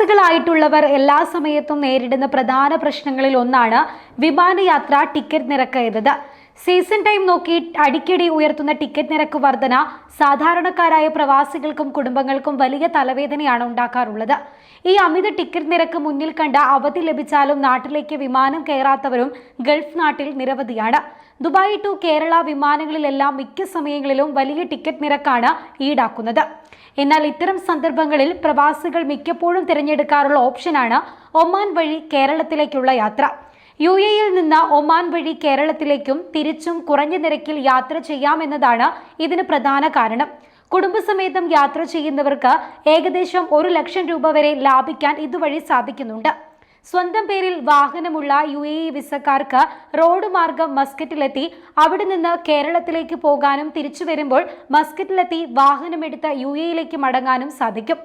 പ്രവാസികളായിട്ടുള്ളവർ എല്ലാ സമയത്തും നേരിടുന്ന പ്രധാന പ്രശ്നങ്ങളിൽ ഒന്നാണ് വിമാനയാത്ര ടിക്കറ്റ് നിരക്ക് എന്നത്. സീസൺ ടൈം നോക്കി അടിക്കടി ഉയർത്തുന്ന ടിക്കറ്റ് നിരക്ക് വർധന സാധാരണക്കാരായ പ്രവാസികൾക്കും കുടുംബങ്ങൾക്കും വലിയ തലവേദനയാണ് ഉണ്ടാക്കാറുള്ളത്. ഈ അമിത ടിക്കറ്റ് നിരക്ക് മുന്നിൽ കണ്ട അവധി ലഭിച്ചാലും നാട്ടിലേക്ക് വിമാനം കയറാത്തവരും ഗൾഫ് നാട്ടിൽ നിരവധിയാണ്. ദുബായ് ടു കേരള വിമാനങ്ങളിലെല്ലാം മിക്ക സമയങ്ങളിലും വലിയ ടിക്കറ്റ് നിരക്കാണ് ഈടാക്കുന്നത്. എന്നാൽ ഇത്തരം സന്ദർഭങ്ങളിൽ പ്രവാസികൾ മിക്കപ്പോഴും തിരഞ്ഞെടുക്കാറുള്ള ഓപ്ഷനാണ് ഒമാൻ വഴി കേരളത്തിലേക്കുള്ള യാത്ര. UAE-യിൽ നിന്ന് ഒമാൻ വഴി കേരളത്തിലേക്കും തിരിച്ചും കുറഞ്ഞ നിരക്കിൽ യാത്ര ചെയ്യാമെന്നതാണ് ഇതിന് പ്രധാന കാരണം. കുടുംബസമേതം യാത്ര ചെയ്യുന്നവർക്ക് ഏകദേശം 1 ലക്ഷം രൂപ വരെ ലാഭിക്കാൻ ഇതുവഴി സാധിക്കുന്നുണ്ട്. സ്വന്തം പേരിൽ വാഹനമുള്ള UAE വിസക്കാർക്ക് റോഡ് മാർഗം മസ്കറ്റിലെത്തി അവിടെ നിന്ന് കേരളത്തിലേക്ക് പോകാനും തിരിച്ചു വരുമ്പോൾ മസ്കറ്റിലെത്തി വാഹനമെടുത്ത് UAE-യിലേക്ക് മടങ്ങാനും സാധിക്കും.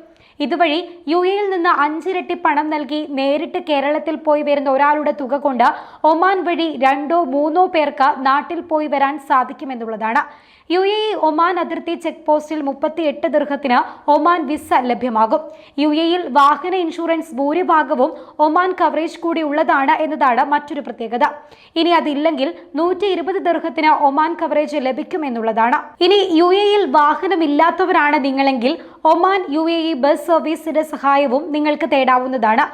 ഇതുവഴി UAE-യിൽ നിന്ന് 5 ഇരട്ടി പണം നൽകി നേരിട്ട് കേരളത്തിൽ പോയി വരുന്ന ഒരാളുടെ തുക കൊണ്ട് ഒമാൻ വഴി 2 or 3 പേർക്ക് നാട്ടിൽ പോയി വരാൻ സാധിക്കുമെന്നുള്ളതാണ്. UAE ഒമാൻ അതിർത്തി ചെക്ക് പോസ്റ്റിൽ 38 ദിർഹത്തിന് ഒമാൻ വിസ ലഭ്യമാകും. UAE-യിൽ വാഹന ഇൻഷുറൻസ് ഭൂരിഭാഗവും ഒമാൻ കവറേജ് കൂടി ഉള്ളതാണ് എന്നതാണ് മറ്റൊരു പ്രത്യേകത. ഇനി അതില്ലെങ്കിൽ 120 ദിർഹത്തിന് ഒമാൻ കവറേജ് ലഭിക്കുമെന്നുള്ളതാണ്. ഇനി UAE-യിൽ വാഹനമില്ലാത്തവരാണ് നിങ്ങളെങ്കിൽ ഒമാൻ UAE ബസ് സർവീസിന്റെ സഹായവും നിങ്ങൾക്ക് തേടാവുന്നതാണ്.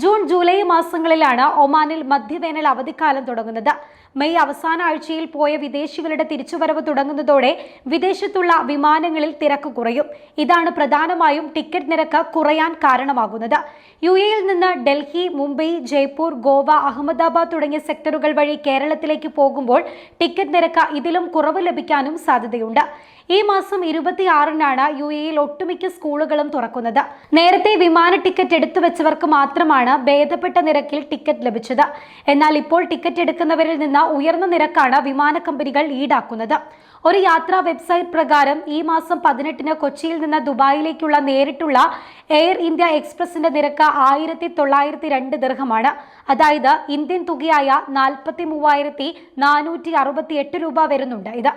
ജൂൺ ജൂലൈ മാസങ്ങളിലാണ് ഒമാനിൽ മധ്യവേനൽ അവധിക്കാലം തുടങ്ങുന്നത്. മെയ് അവസാന ആഴ്ചയിൽ പോയ വിദേശികളുടെ തിരിച്ചുവരവ് തുടങ്ങുന്നതോടെ വിദേശത്തുള്ള വിമാനങ്ങളിൽ തിരക്ക് കുറയും. ഇതാണ് പ്രധാനമായും ടിക്കറ്റ് നിരക്ക് കുറയാൻ കാരണമാകുന്നത്. UAE-യിൽ നിന്ന് ഡൽഹി, മുംബൈ, ജയ്പൂർ, ഗോവ, അഹമ്മദാബാദ് തുടങ്ങിയ സെക്ടറുകൾ വഴി കേരളത്തിലേക്ക് പോകുമ്പോൾ ടിക്കറ്റ് നിരക്ക് ഇതിലും കുറവ് ലഭിക്കാനും സാധ്യതയുണ്ട്. ഈ മാസം 26-നാണ് UAE-യിൽ ഒട്ടുമിക്ക സ്കൂളുകളും തുറക്കുന്നത്. നേരത്തെ വിമാന ടിക്കറ്റ് എടുത്തു വെച്ചവർക്ക് മാത്രമാണ് ഭേദപ്പെട്ട നിരക്കിൽ ടിക്കറ്റ് ലഭിച്ചത്. എന്നാൽ ഇപ്പോൾ ടിക്കറ്റ് എടുക്കുന്നവരിൽ നിന്ന് ഉയർന്ന നിരക്കാണ് വിമാന കമ്പനികൾ ഈടാക്കുന്നത്. ഒരു യാത്രാ വെബ്സൈറ്റ് പ്രകാരം ഈ മാസം 18-ന് കൊച്ചിയിൽ നിന്ന് ദുബായിലേക്കുള്ള നേരിട്ടുള്ള എയർ ഇന്ത്യ എക്സ്പ്രസിന്റെ നിരക്ക് 1902 ദിർഹമാണ്. അതായത് ഇന്ത്യൻ തുകയായ 43,468 രൂപ വരുന്നുണ്ട്. ഇത്